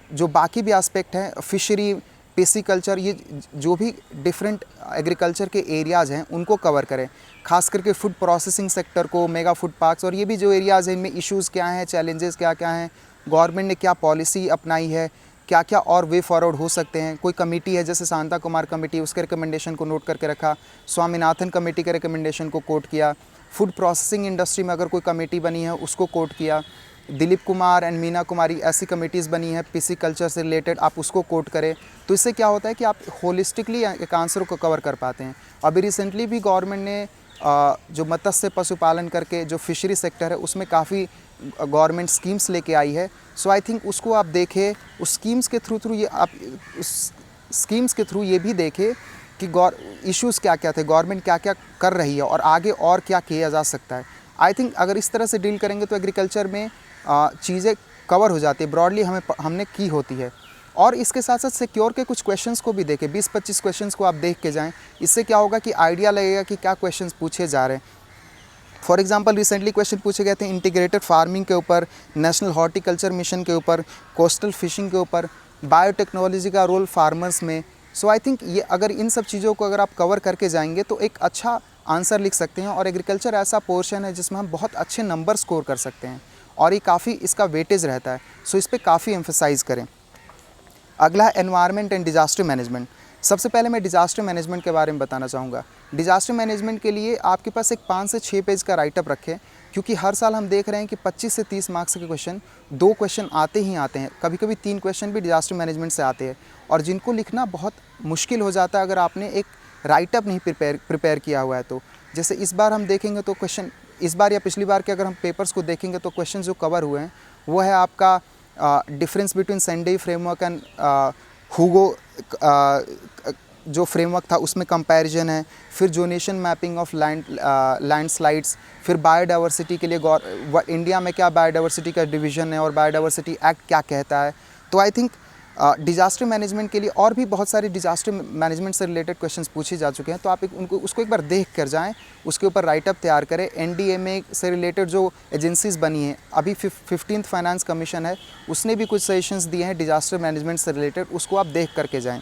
जो बाकी भी एस्पेक्ट हैं, फिशरी, पिसिकल्चर, ये जो भी डिफरेंट एग्रीकल्चर के एरियाज़ हैं उनको कवर करें। खास करके फूड प्रोसेसिंग सेक्टर को, मेगा फूड पार्क्स, और ये भी जो एरियाज़ हैं इनमें इश्यूज़ क्या हैं, चैलेंजेस क्या क्या हैं, गवर्नमेंट ने क्या पॉलिसी अपनाई है, क्या क्या और वे फॉरवर्ड हो सकते हैं। कोई कमेटी है जैसे शांता कुमार कमेटी, उसके रिकमेंडेशन को नोट करके रखा, स्वामीनाथन कमेटी के रिकमेंडेशन को कोट किया, फूड प्रोसेसिंग इंडस्ट्री में अगर कोई कमेटी बनी है उसको कोट किया, दिलीप कुमार एंड मीना कुमारी ऐसी कमेटीज़ बनी है पीसी कल्चर से रिलेटेड, आप उसको कोट करें। तो इससे क्या होता है कि आप होलिस्टिकली एक आंसर को कवर कर पाते हैं। अभी रिसेंटली भी गवर्नमेंट ने जो मत्स्य पशुपालन करके जो फिशरी सेक्टर है उसमें काफ़ी गवर्नमेंट स्कीम्स लेके आई है। सो आई थिंक उसको आप देखें, उस स्कीम्स के थ्रू ये आप उस स्कीम्स के थ्रू ये भी देखें कि इश्यूज़ क्या क्या थे, गवर्नमेंट क्या क्या कर रही है और आगे और क्या किया जा सकता है। आई थिंक अगर इस तरह से डील करेंगे तो एग्रीकल्चर में चीज़ें कवर हो जाती है, ब्रॉडली हमने की होती है। और इसके साथ साथ सिक्योर के कुछ क्वेश्चंस को भी देखें, 20-25 क्वेश्चंस को आप देख के जाएं। इससे क्या होगा कि आइडिया लगेगा कि क्या क्वेश्चंस पूछे जा रहे हैं। फॉर एग्जांपल रिसेंटली क्वेश्चन पूछे गए थे इंटीग्रेटेड फार्मिंग के ऊपर, नेशनल हॉर्टिकल्चर मिशन के ऊपर, कोस्टल फिशिंग के ऊपर, बायोटेक्नोलॉजी का रोल फार्मर्स में। सो आई थिंक ये अगर इन सब चीज़ों को अगर आप कवर करके जाएंगे तो एक अच्छा आंसर लिख सकते हैं। और एग्रीकल्चर ऐसा पोर्शन है जिसमें हम बहुत अच्छे नंबर स्कोर कर सकते हैं और ये काफ़ी इसका वेटेज रहता है। सो इस पर काफ़ी एम्फेसाइज़ करें। अगला है एनवायरनमेंट एंड डिज़ास्टर मैनेजमेंट। सबसे पहले मैं डिज़ास्टर मैनेजमेंट के बारे में बताना चाहूँगा। डिज़ास्टर मैनेजमेंट के लिए आपके पास एक 5 से 6 पेज का राइटअप रखें, क्योंकि हर साल हम देख रहे हैं कि 25 से 30 मार्क्स के क्वेश्चन 2 क्वेश्चन आते ही आते हैं, कभी कभी 3 क्वेश्चन भी डिज़ास्टर मैनेजमेंट से आते हैं, और जिनको लिखना बहुत मुश्किल हो जाता है अगर आपने एक राइटअप नहीं प्रिपेयर किया हुआ है। तो जैसे इस बार हम देखेंगे तो क्वेश्चन, इस बार या पिछली बार के अगर हम पेपर्स को देखेंगे तो क्वेश्चन जो कवर हुए हैं वो है आपका difference between Sendai framework and Hyogo जो फ्रेमवर्क था उसमें कंपैरिजन है, फिर जोनेशन मैपिंग ऑफ लैंडस्लाइड्स, फिर बायोडाइवर्सिटी के लिए इंडिया में क्या बायोडाइवर्सिटी का डिवीज़न है और बायोडाइवर्सिटी एक्ट क्या कहता है। तो आई थिंक डिज़ास्टर मैनेजमेंट के लिए और भी बहुत सारे डिज़ास्टर मैनेजमेंट से रिलेटेड क्वेश्चंस पूछे जा चुके हैं, तो आप उसको एक बार देख कर जाएँ, उसके ऊपर राइटअप तैयार करें। एनडीएमए से रिलेटेड जो एजेंसीज़ बनी हैं, अभी 15th फाइनेंस कमीशन है, उसने भी कुछ सजेशंस दिए हैं डिज़ास्टर मैनेजमेंट से रिलेटेड, उसको आप देख करके जाएँ।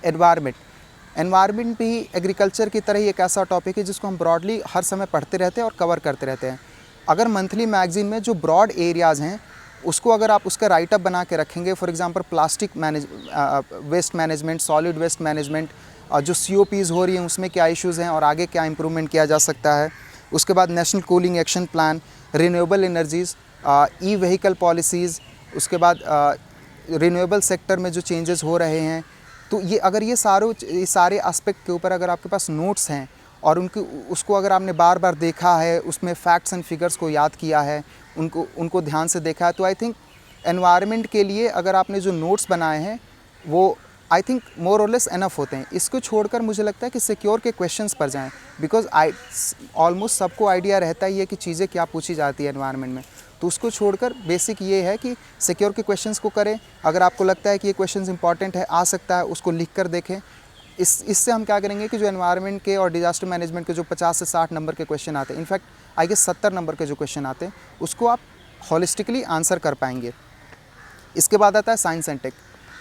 एनवायरनमेंट भी एग्रीकल्चर की तरह ही एक ऐसा टॉपिक है जिसको हम ब्रॉडली हर समय पढ़ते रहते हैं और कवर करते रहते हैं। अगर मंथली मैगजीन में जो ब्रॉड एरियाज़ हैं उसको अगर आप उसका राइटअप बना के रखेंगे, for example plastic waste management, solid waste management, जो COPs हो रही हैं उसमें क्या इश्यूज़ हैं और आगे क्या इंप्रूवमेंट किया जा सकता है। उसके बाद national cooling action plan, renewable energies, E vehicle policies, उसके बाद रिन्यूएबल सेक्टर में जो चेंजेस हो रहे हैं। तो ये अगर ये सारे एस्पेक्ट के ऊपर अगर आपके पास नोट्स हैं और उसको अगर आपने बार बार देखा है, उसमें फैक्ट्स एंड फिगर्स को याद किया है, उनको ध्यान से देखा है, तो आई थिंक एनवायरनमेंट के लिए अगर आपने जो नोट्स बनाए हैं वो आई थिंक मोर और लेस एनफ होते हैं। इसको छोड़कर मुझे लगता है कि सिक्योर के क्वेश्चंस पर जाएं, बिकॉज ऑलमोस्ट सबको आइडिया रहता ही है कि चीज़ें क्या पूछी जाती है एनवायरनमेंट में। तो उसको छोड़कर बेसिक ये है कि सिक्योर के क्वेश्चंस को करें। अगर आपको लगता है कि ये क्वेश्चंस इंपॉर्टेंट है, आ सकता है, उसको लिख कर देखें। इससे हम क्या करेंगे कि जो एनवायरनमेंट के और डिज़ास्टर मैनेजमेंट के जो 50 से 60 नंबर के क्वेश्चन आते हैं, इनफैक्ट आई गेस 70 नंबर के जो क्वेश्चन आते हैं, उसको आप होलिस्टिकली आंसर कर पाएंगे। इसके बाद आता है science and tech.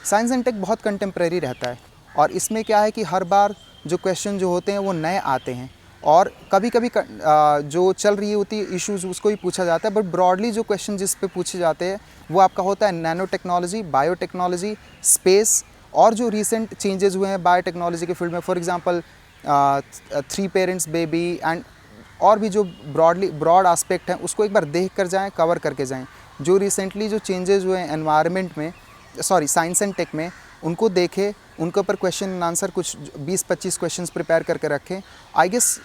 Science and tech बहुत कंटेम्प्रेरी रहता है और इसमें क्या है कि हर बार जो क्वेश्चन जो होते हैं वो नए आते हैं और कभी कभी जो चल रही होती है इश्यूज़ उसको ही पूछा जाता है, बट ब्रॉडली जो क्वेश्चन जिस पे पूछे जाते हैं वो आपका होता है नैनो टेक्नोलॉजी, बायोटेक्नोलॉजी, स्पेस और जो रिसेंट चेंजेस हुए हैं बायोटेक्नोलॉजी के फील्ड में। For example three parents baby and और भी जो ब्रॉड एस्पेक्ट हैं उसको एक बार देख कर जाएँ, कवर करके जाएँ। जो रिसेंटली जो चेंजेस हुए हैं एनवायरनमेंट में, सॉरी साइंस एंड टेक में, उनको देखें, उनके ऊपर क्वेश्चन एंड आंसर कुछ 20-25 क्वेश्चंस प्रिपेयर करके रखें। आई गेस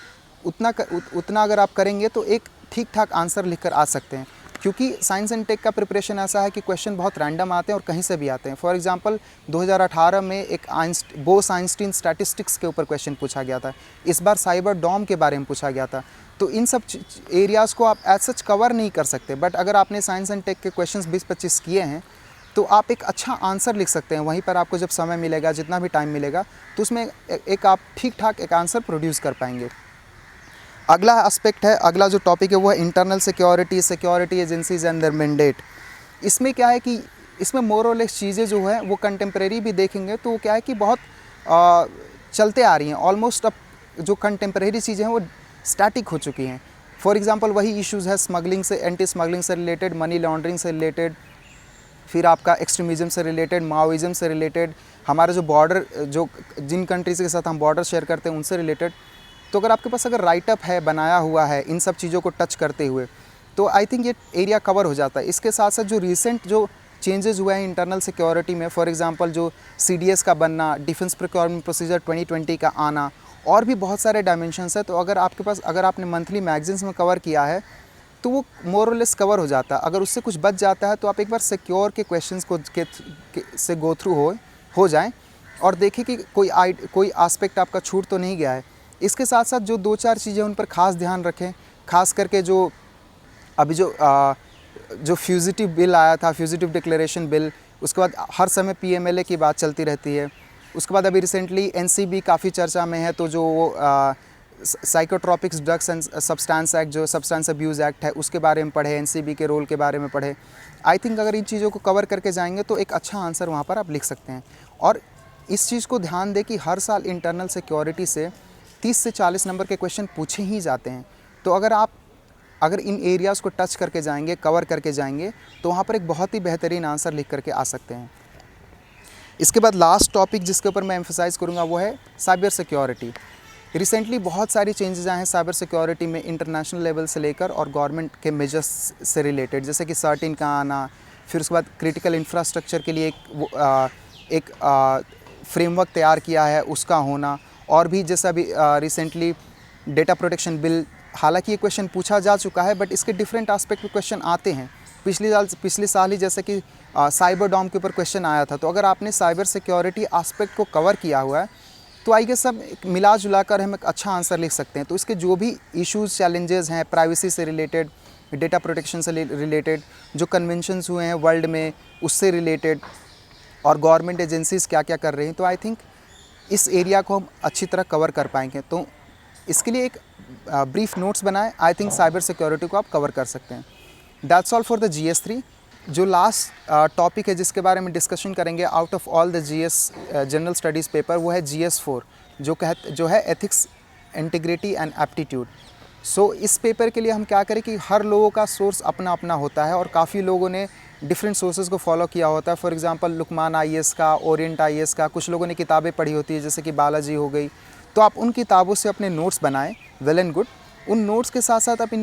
उतना अगर आप करेंगे तो एक ठीक ठाक आंसर लिख कर आ सकते हैं, क्योंकि साइंस एंड टेक का प्रिपरेशन ऐसा है कि क्वेश्चन बहुत रैंडम आते हैं और कहीं से भी आते हैं। फॉर एग्जांपल 2018 में एक बोस आइंस्टीन स्टैटिस्टिक्स के ऊपर क्वेश्चन पूछा गया था, इस बार साइबर डॉम के बारे में पूछा गया था। तो इन सब एरियाज़ को आप एज सच कवर नहीं कर सकते, बट अगर आपने साइंस एंड टेक के क्वेश्चंस 20-25 किए हैं तो आप एक अच्छा आंसर लिख सकते हैं। वहीं पर आपको जब समय मिलेगा, जितना भी टाइम मिलेगा, तो उसमें एक आप ठीक ठाक एक आंसर प्रोड्यूस कर पाएंगे। अगला एस्पेक्ट है, अगला जो टॉपिक है वो है internal security agencies and there mandate. इसमें क्या है कि इसमें मोर और लेस चीज़ें जो है वो कंटेम्प्रेरी भी देखेंगे तो क्या है कि बहुत चलते आ रही हैं। ऑलमोस्ट अब जो कंटेम्प्रेरी चीज़ें हैं वो स्टैटिक हो चुकी हैं। फॉर एग्जांपल वही इश्यूज़ है स्मगलिंग से, एंटी स्मगलिंग से रिलेटेड, मनी लॉन्ड्रिंग से रिलेटेड, फिर आपका एक्सट्रीमिज़म से रिलेटेड, माओइज़म से रिलेटेड, हमारे जो बॉर्डर, जो जिन कंट्रीज़ के साथ हम बॉर्डर शेयर करते हैं उनसे रिलेटेड। तो अगर आपके पास अगर राइटअप है, बनाया हुआ है इन सब चीज़ों को टच करते हुए, तो आई थिंक ये एरिया कवर हो जाता है। इसके साथ साथ जो रिसेंट जो चेंजेस हुए हैं इंटरनल सिक्योरिटी में, फॉर एग्जांपल जो CDS का बनना, डिफेंस प्रोक्योरमेंट प्रोसीजर 2020 का आना, और भी बहुत सारे डायमेंशंस है। तो अगर आपके पास, अगर आपने मंथली मैगजीन्स में कवर किया है तो वो मोर और लेस कवर हो जाता है। अगर उससे कुछ बच जाता है तो आप एक बार सिक्योर के क्वेश्चंस को से गो थ्रू हो जाएं और देखें कि कोई एस्पेक्ट आपका छूट तो नहीं गया है। इसके साथ साथ जो 2-4 चीज़ें उन पर खास ध्यान रखें, खास करके जो अभी जो फ्यूजिटिव बिल आया था, फ्यूजिटिव डिक्लेरेशन बिल, उसके बाद हर समय PMLA की बात चलती रहती है। उसके बाद अभी रिसेंटली NCB काफ़ी चर्चा में है, तो जो साइकोट्रॉपिक्स ड्रग्स एंड सब्सटेंस एक्ट, जो सब्सटेंस अब्यूज़ एक्ट है, उसके बारे में पढ़े, NCB के रोल के बारे में पढ़े। आई थिंक अगर इन चीज़ों को कवर करके जाएंगे तो एक अच्छा आंसर वहाँ पर आप लिख सकते हैं। और इस चीज़ को ध्यान दें कि हर साल इंटरनल सिक्योरिटी से 30 से 40 नंबर के क्वेश्चन पूछे ही जाते हैं। तो अगर इन एरियाज़ को टच करके जाएंगे, कवर करके जाएंगे, तो वहाँ पर एक बहुत ही बेहतरीन आंसर लिख करके आ सकते हैं। इसके बाद लास्ट टॉपिक जिसके ऊपर मैं एम्फसाइज़ करूँगा वो है साइबर सिक्योरिटी। रिसेंटली बहुत सारी चेंजेस आए हैं साइबर सिक्योरिटी में, इंटरनेशनल लेवल से लेकर और गवर्नमेंट के मेजर्स से रिलेटेड, जैसे कि सर्टिन का आना, फिर उसके बाद क्रिटिकल इंफ्रास्ट्रक्चर के लिए एक फ्रेमवर्क तैयार किया है उसका होना, और भी जैसा अभी रिसेंटली डेटा प्रोटेक्शन बिल, हालांकि ये क्वेश्चन पूछा जा चुका है बट इसके डिफरेंट एस्पेक्ट पे क्वेश्चन आते हैं। पिछले साल ही जैसे कि साइबर डॉम के ऊपर क्वेश्चन आया था। तो अगर आपने साइबर सिक्योरिटी एस्पेक्ट को कवर किया हुआ है तो आई गेस सब मिला जुला कर हम एक अच्छा आंसर लिख सकते हैं। तो इसके जो भी इश्यूज़, चैलेंजेस हैं, प्राइवेसी से रिलेटेड, डेटा प्रोटेक्शन से रिलेटेड, जो कन्वेंशंस हुए हैं वर्ल्ड में उससे रिलेटेड, और गवर्नमेंट एजेंसीज़ क्या क्या कर रही हैं, तो आई थिंक इस एरिया को हम अच्छी तरह कवर कर पाएंगे। तो इसके लिए एक ब्रीफ नोट्स बनाएं, आई थिंक साइबर सिक्योरिटी को आप कवर कर सकते हैं। That's all for the GS3। जो लास्ट टॉपिक है जिसके बारे में डिस्कशन करेंगे out of all the GS general studies paper, वो है GS4, जो है एथिक्स, इंटीग्रिटी एंड एप्टीट्यूड। सो इस पेपर के लिए हम क्या करें कि हर लोगों का सोर्स अपना अपना होता है और काफ़ी लोगों ने डिफरेंट सोर्सेज को फॉलो किया होता है। फॉर एग्जांपल लुकमान IAS का, ओरिएंट IAS का, कुछ लोगों ने किताबें पढ़ी होती है जैसे कि बालाजी हो गई। तो आप उन किताबों से अपने नोट्स बनाएं, वेल एंड गुड। उन नोट्स के साथ साथ आप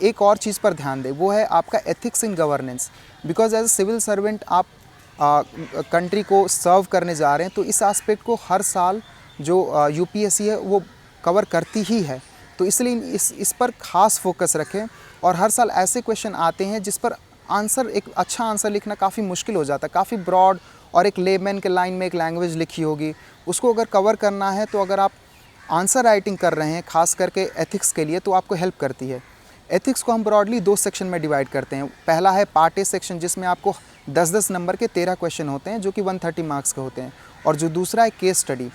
एक और चीज़ पर ध्यान दें, वो है आपका ethics in governance. Because as a civil servant आप कंट्री को सर्व करने जा रहे हैं, तो इस एस्पेक्ट को हर साल जो UPSC है वो कवर करती ही है। तो इसलिए इस पर खास फोकस रखें। और हर साल ऐसे क्वेश्चन आते हैं जिस पर आंसर, एक अच्छा आंसर लिखना काफ़ी मुश्किल हो जाता है, काफ़ी ब्रॉड, और एक लेमैन के लाइन में एक लैंग्वेज लिखी होगी, उसको अगर कवर करना है तो अगर आप आंसर राइटिंग कर रहे हैं खास करके एथिक्स के लिए, तो आपको हेल्प करती है। एथिक्स को हम ब्रॉडली 2 सेक्शन में डिवाइड करते हैं। पहला है पार्ट ए सेक्शन, जिसमें आपको 10-10 नंबर के 13 क्वेश्चन होते हैं जो कि 130 मार्क्स के होते हैं, और जो दूसरा है केस स्टडी।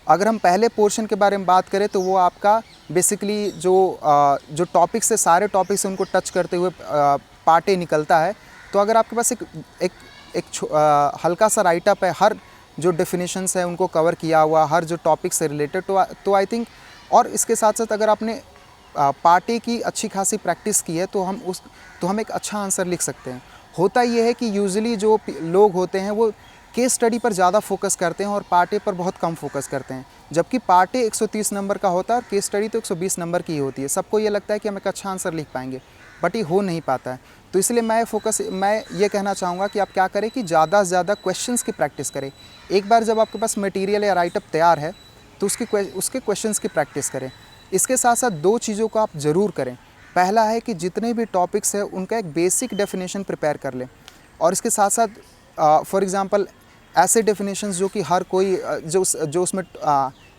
अगर हम पहले पोर्शन के बारे में बात करें तो वो आपका बेसिकली जो टॉपिक्स है, सारे टॉपिक्स उनको टच करते हुए पार्ट ए निकलता है। तो अगर आपके पास एक हल्का सा राइटअप है, हर जो डेफिनेशंस है उनको कवर किया हुआ, हर जो टॉपिक से रिलेटेड, तो आई थिंक, और इसके साथ साथ अगर आपने पार्ट ए की अच्छी खासी प्रैक्टिस की है तो हम एक अच्छा आंसर लिख सकते हैं। होता ये है कि यूजुअली जो लोग होते हैं वो केस स्टडी पर ज़्यादा फोकस करते हैं और पार्ट ए पर बहुत कम फोकस करते हैं। जबकि पार्ट ए 130 नंबर का होता है और केस स्टडी तो 120 नंबर की ही होती है। सबको ये लगता है कि हम एक अच्छा आंसर लिख पाएंगे, बट ये हो नहीं पाता है। तो इसलिए मैं ये कहना चाहूँगा कि आप क्या करें कि ज़्यादा से ज़्यादा क्वेश्चंस की प्रैक्टिस करें। एक बार जब आपके पास मटेरियल या राइटअप तैयार है तो उसके क्वेश्चंस की प्रैक्टिस करें। इसके साथ साथ दो चीज़ों को आप ज़रूर करें। पहला है कि जितने भी टॉपिक्स हैं उनका एक बेसिक डेफिनेशन प्रिपेयर कर लें, और इसके साथ साथ फॉर एग्ज़ाम्पल ऐसे डेफिनेशंस जो कि हर कोई जो उसमें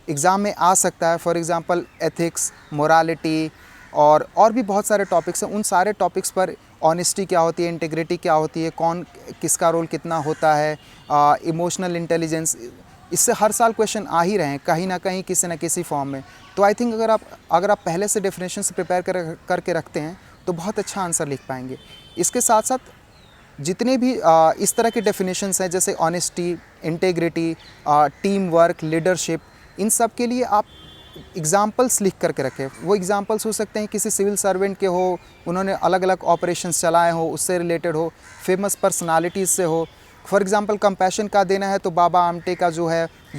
एग्ज़ाम में आ सकता है, फॉर एग्ज़ाम्पल एथिक्स, मोरालिटी और भी बहुत सारे टॉपिक्स हैं। उन सारे टॉपिक्स पर ऑनेस्टी क्या होती है, इंटीग्रिटी क्या होती है, कौन किसका रोल कितना होता है, इमोशनल इंटेलिजेंस, इससे हर साल क्वेश्चन आ ही रहे हैं कहीं ना कहीं किसी न किसी फॉर्म में। तो आई थिंक अगर आप पहले से डेफिनेशन से प्रिपेयर करके रखते हैं तो बहुत अच्छा आंसर लिख पाएंगे। इसके साथ साथ जितने भी इस तरह के डेफिनेशंस हैं जैसे honesty, integrity, team work, leadership, इन सब के लिए आप एग्ज़ाम्पल्स लिख करके रखें। वो एग्ज़ाम्पल्स हो सकते हैं किसी सिविल सर्वेंट के हो, उन्होंने अलग अलग ऑपरेशंस चलाए हो, उससे रिलेटेड हो, फेमस पर्सनालिटीज़ से हो। फॉर एग्ज़ाम्पल कंपैशन का देना है तो बाबा आमटे का जो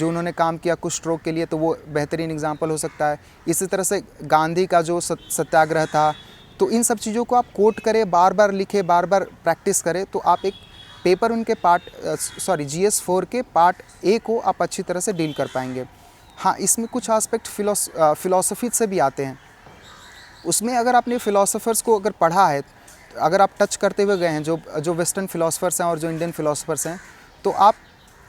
उन्होंने काम किया कुष्ठ रोग के लिए, तो वो बेहतरीन एग्ज़ाम्पल हो सकता है। इसी तरह से गांधी का जो सत्याग्रह था। तो इन सब चीज़ों को आप कोट करें, बार बार लिखें, बार बार प्रैक्टिस करें, तो आप एक पेपर उनके GS 4 के पार्ट ए को आप अच्छी तरह से डील कर पाएंगे। हाँ, इसमें कुछ एस्पेक्ट फ़िलॉसफी से भी आते हैं। उसमें अगर आपने फ़िलासफ़र्स को अगर पढ़ा है, अगर आप टच करते हुए गए हैं जो वेस्टर्न फ़िलासफ़र्स हैं और जो इंडियन फ़िलासफ़र्स हैं, तो आप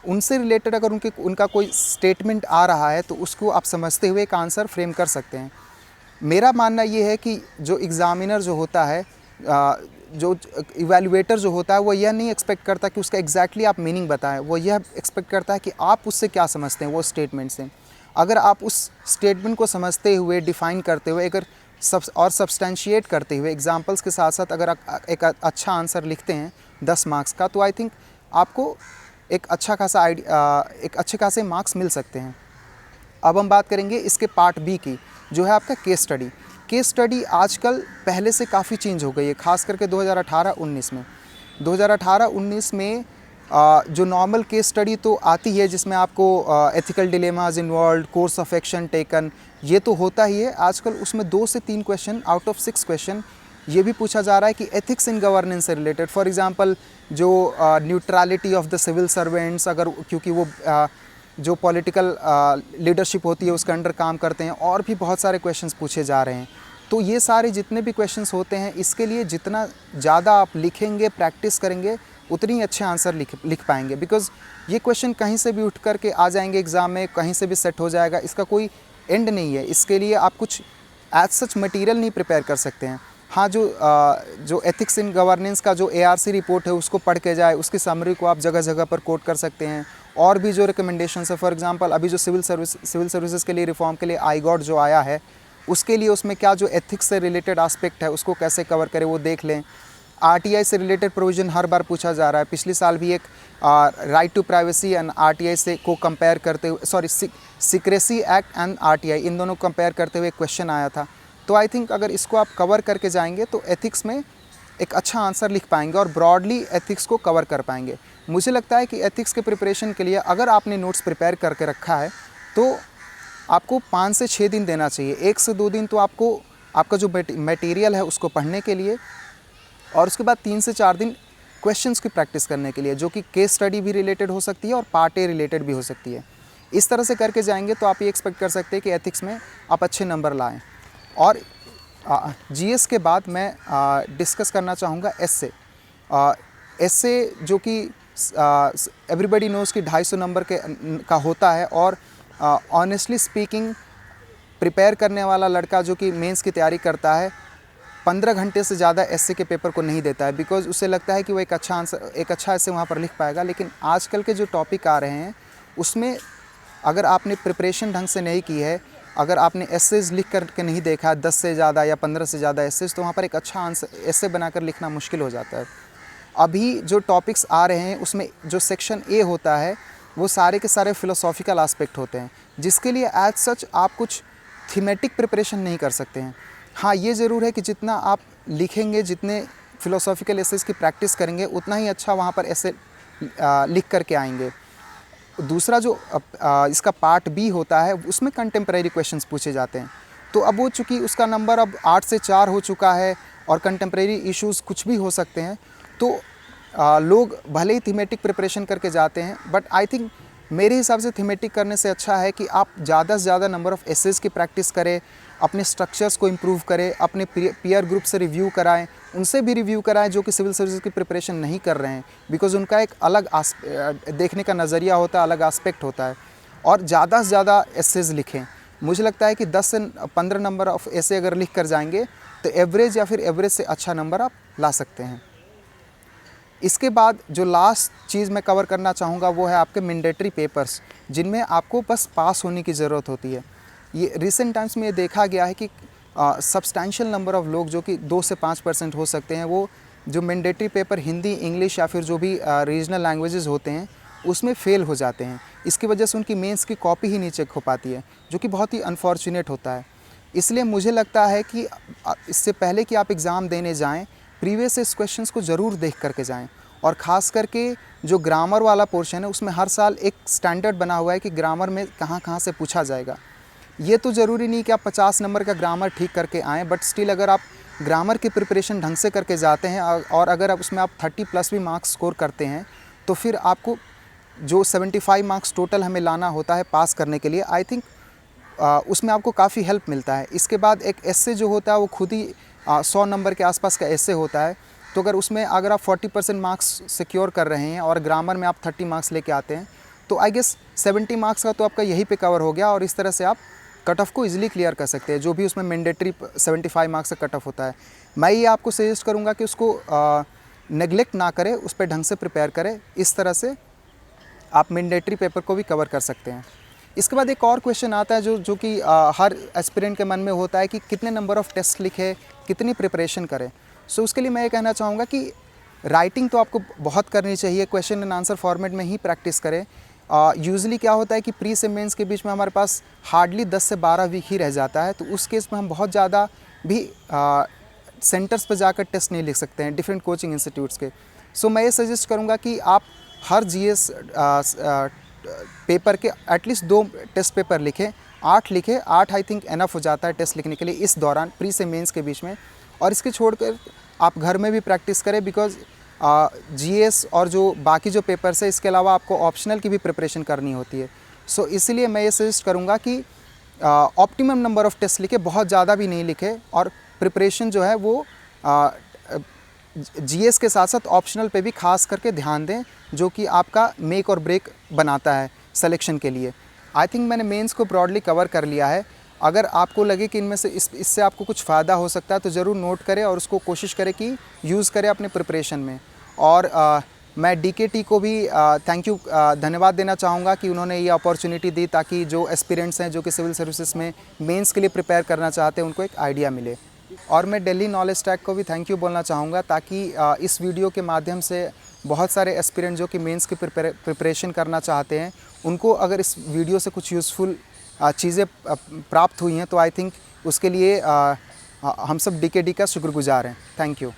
उनसे रिलेटेड अगर उनका कोई स्टेटमेंट आ रहा है तो उसको आप समझते हुए एक आंसर फ्रेम कर सकते हैं। मेरा मानना ये है कि जो एग्ज़ामिनर जो होता है, जो इवैल्यूएटर जो होता है, वो यह नहीं एक्सपेक्ट करता कि उसका एग्जैक्टली आप मीनिंग बताएं। वो यह एक्सपेक्ट करता है कि आप उससे क्या समझते हैं वो स्टेटमेंट से। अगर आप उस स्टेटमेंट को समझते हुए, डिफ़ाइन करते हुए, अगर सब्सटेंशिएट करते हुए एग्जांपल्स के साथ साथ अगर आप एक अच्छा आंसर लिखते हैं 10 मार्क्स का, तो आई थिंक आपको एक अच्छे खासे मार्क्स मिल सकते हैं। अब हम बात करेंगे इसके पार्ट बी की, जो है आपका केस स्टडी। केस स्टडी आजकल पहले से काफ़ी चेंज हो गई है, ख़ास करके 2018-19 में। 2018-19 में जो नॉर्मल केस स्टडी तो आती है जिसमें आपको ethical dilemmas involve, course of action taken, ये तो होता ही है। आजकल उसमें 2 से 3 क्वेश्चन आउट ऑफ 6 क्वेश्चन ये भी पूछा जा रहा है कि एथिक्स इन गवर्नेंस से रिलेटेड। फॉर एग्जांपल जो neutrality of the civil servants, अगर क्योंकि वो जो पॉलिटिकल लीडरशिप होती है उसके अंडर काम करते हैं, और भी बहुत सारे क्वेश्चंस पूछे जा रहे हैं। तो ये सारे जितने भी क्वेश्चंस होते हैं, इसके लिए जितना ज़्यादा आप लिखेंगे, प्रैक्टिस करेंगे, उतनी अच्छे आंसर लिख पाएंगे। बिकॉज़ ये क्वेश्चन कहीं से भी उठ कर के आ जाएंगे एग्ज़ाम में, कहीं से भी सेट हो जाएगा, इसका कोई एंड नहीं है। इसके लिए आप कुछ एज सच मटेरियल नहीं प्रिपेयर कर सकते हैं। हाँ, जो एथिक्स इन गवर्नेंस का जो ARC रिपोर्ट है उसको पढ़ के जाए, उसकी समरी को आप जगह जगह पर कोट कर सकते हैं। और भी जो रिकमेंडेशंस है, फॉर एग्जांपल अभी जो सिविल सर्विसेज के लिए रिफॉर्म के लिए IGOT जो आया है, उसके लिए उसमें क्या जो एथिक्स से रिलेटेड एस्पेक्ट है उसको कैसे कवर करें वो देख लें। RTI से रिलेटेड प्रोविज़न हर बार पूछा जा रहा है। पिछले साल भी एक right to privacy and RTI से को कंपेयर करते हुए, सीक्रेसी एक्ट एंड RTI, इन दोनों को कंपेयर करते हुए क्वेश्चन आया था। तो आई थिंक अगर इसको आप कवर करके जाएंगे तो एथिक्स में एक अच्छा आंसर लिख पाएंगे और ब्रॉडली एथिक्स को कवर कर पाएंगे। मुझे लगता है कि एथिक्स के प्रिपरेशन के लिए अगर आपने नोट्स प्रिपेयर करके रखा है तो आपको 5 से 6 दिन देना चाहिए। 1 से 2 दिन तो आपका जो मटेरियल है उसको पढ़ने के लिए, और उसके बाद 3 से 4 दिन क्वेश्चंस की प्रैक्टिस करने के लिए, जो कि केस स्टडी भी रिलेटेड हो सकती है और पार्ट ए रिलेटेड भी हो सकती है। इस तरह से करके जाएंगे तो आप ये एक्सपेक्ट कर सकते हैं कि एथिक्स में आप अच्छे नंबर लाएँ। और GS के बाद मैं डिस्कस करना चाहूँगा एस्से जो कि एवरीबडी नोज़ कि 250 नंबर का होता है। और ऑनेस्टली स्पीकिंग, प्रिपेयर करने वाला लड़का जो कि मेंस की तैयारी करता है 15 घंटे से ज़्यादा एस्से के पेपर को नहीं देता है, बिकॉज़ उसे लगता है कि वो एक अच्छा एस्से वहाँ पर लिख पाएगा। लेकिन आजकल के जो टॉपिक आ रहे हैं उसमें अगर आपने प्रिपरेशन ढंग से नहीं की है, अगर आपने एसेज लिख करके नहीं देखा 10 से ज़्यादा या 15 से ज़्यादा एसेज, तो वहाँ पर एक अच्छा एसे बनाकर लिखना मुश्किल हो जाता है। अभी जो टॉपिक्स आ रहे हैं उसमें जो सेक्शन ए होता है वो सारे के सारे फ़िलोसॉफिकल एस्पेक्ट होते हैं, जिसके लिए एज सच आप कुछ थीमेटिक प्रिपरेशन नहीं कर सकते हैं। हाँ, ये ज़रूर है कि जितना आप लिखेंगे, जितने फ़िलोसॉफिकल एसेज की प्रैक्टिस करेंगे, उतना ही अच्छा वहाँ पर एसे लिख करके आएंगे। दूसरा जो इसका पार्ट बी होता है उसमें कंटेम्प्रेरी क्वेश्चंस पूछे जाते हैं। तो अब वो चूँकि उसका नंबर अब 8 से 4 हो चुका है और कंटेम्प्रेरी इश्यूज़ कुछ भी हो सकते हैं, तो लोग भले ही थीमेटिक प्रिपरेशन करके जाते हैं, बट आई थिंक मेरे हिसाब से थीमेटिक करने से अच्छा है कि आप ज़्यादा से ज़्यादा नंबर ऑफ़ एसेस की प्रैक्टिस करें, अपने स्ट्रक्चर्स को इम्प्रूव करें, अपने पीयर ग्रुप से रिव्यू कराएं, उनसे भी रिव्यू कराएं जो कि सिविल सर्विसेज की प्रिपरेशन नहीं कर रहे हैं, बिकॉज़ उनका एक अलग देखने का नज़रिया होता है, अलग आस्पेक्ट होता है। और ज़्यादा से ज़्यादा एसेस लिखें। मुझे लगता है कि 10 से 15 नंबर ऑफ़ एसे अगर लिख कर जाएंगे तो एवरेज या फिर एवरेज से अच्छा नंबर आप ला सकते हैं। इसके बाद जो लास्ट चीज़ मैं कवर करना चाहूँगा वो है आपके मैंडेटरी पेपर्स, जिनमें आपको बस पास होने की ज़रूरत होती है। ये रिसेंट टाइम्स में ये देखा गया है कि सब्सटैंशियल नंबर ऑफ़ लोग जो कि 2 से 5% हो सकते हैं, वो जो मैंडेटरी पेपर हिंदी, इंग्लिश या फिर जो भी रीजनल लैंग्वेजेस होते हैं उसमें फ़ेल हो जाते हैं। इसकी वजह से उनकी मेंस की कॉपी ही नहीं चेक हो पाती है, जो कि बहुत ही अनफॉर्चुनेट होता है। इसलिए मुझे लगता है कि इससे पहले कि आप एग्ज़ाम देने जाएं, प्रीवियस क्वेश्चंस को ज़रूर देख करके जाएं। और ख़ास करके जो ग्रामर वाला पोर्शन है उसमें हर साल एक स्टैंडर्ड बना हुआ है कि ग्रामर में कहाँ कहाँ से पूछा जाएगा। ये तो ज़रूरी नहीं कि आप 50 नंबर का ग्रामर ठीक करके आएँ, बट स्टिल अगर आप ग्रामर की प्रिपरेशन ढंग से करके जाते हैं और अगर आप उसमें 30+ भी मार्क्स स्कोर करते हैं, तो फिर आपको जो 75 मार्क्स टोटल हमें लाना होता है पास करने के लिए, आई थिंक उसमें आपको काफ़ी हेल्प मिलता है। इसके बाद एक एस्से जो होता है वो खुद ही 100 नंबर के आसपास का एस्से होता है। तो अगर आप 40% मार्क्स सिक्योर कर रहे हैं और ग्रामर में आप 30 मार्क्स लेके आते हैं, तो आई गेस 70 मार्क्स का तो आपका यहीं पे कवर हो गया और इस तरह से आप कट ऑफ को इजीली क्लियर कर सकते हैं, जो भी उसमें मैंडेटरी 75 मार्क्स का कट ऑफ होता है। मैं ये आपको सजेस्ट करूँगा कि उसको नेगलेक्ट ना करें, उस पर ढंग से प्रिपेयर करें। इस तरह से आप मैंडेटरी पेपर को भी कवर कर सकते हैं। इसके बाद एक और क्वेश्चन आता है जो कि हर एस्पिरेंट के मन में होता है कि कितने नंबर ऑफ़ टेस्ट लिखे, कितनी प्रिपरेशन करें। सो उसके लिए मैं ये कहना चाहूँगा कि राइटिंग तो आपको बहुत करनी चाहिए, क्वेश्चन एंड आंसर फॉर्मेट में ही प्रैक्टिस करें। यूजुअली क्या होता है कि प्री से मेंस के बीच में हमारे पास हार्डली 10 से 12 वीक ही रह जाता है, तो उस केस में हम बहुत ज़्यादा भी सेंटर्स पर जाकर टेस्ट नहीं लिख सकते हैं डिफरेंट कोचिंग इंस्टीट्यूट्स के। सो मैं ये सजेस्ट करूँगा कि आप हर जीएस पेपर के एटलीस्ट 2 टेस्ट पेपर लिखें, 8 लिखें। 8 आई थिंक एनफ हो जाता है टेस्ट लिखने के लिए इस दौरान, प्री से मेंस के बीच में। और इसके छोड़कर आप घर में भी प्रैक्टिस करें, बिकॉज़ जीएस और जो बाकी जो पेपर्स है इसके अलावा आपको ऑप्शनल की भी प्रिपरेशन करनी होती है। सो इसलिए मैं ये सजेस्ट करूँगा कि ऑप्टिमम नंबर ऑफ़ टेस्ट लिखें, बहुत ज़्यादा भी नहीं लिखें, और प्रिपरेशन जो है वो जीएस के साथ साथ ऑप्शनल पे भी खास करके ध्यान दें, जो कि आपका मेक और ब्रेक बनाता है सिलेक्शन के लिए। आई थिंक मैंने मेंस को ब्रॉडली कवर कर लिया है। अगर आपको लगे कि इनमें से इससे आपको कुछ फ़ायदा हो सकता है तो ज़रूर नोट करें और उसको कोशिश करें कि यूज़ करें अपने प्रिपरेशन में। और मैं डीकेटी को भी धन्यवाद देना चाहूँगा कि उन्होंने ये अपॉर्चुनिटी दी, ताकि जो एस्पिरेंट्स हैं जो कि सिविल सर्विसेज में मेंस के लिए प्रिपेयर करना चाहते हैं उनको एक आइडिया मिले। और मैं दिल्ली नॉलेज ट्रैक को भी थैंक यू बोलना चाहूँगा, ताकि इस वीडियो के माध्यम से बहुत सारे एस्पिरेंट जो कि मेंस की प्रिपरेशन करना चाहते हैं, उनको अगर इस वीडियो से कुछ यूज़फुल चीज़ें प्राप्त हुई हैं तो आई थिंक उसके लिए हम सब डीकेडी का शुक्रगुजार हैं। Thank you.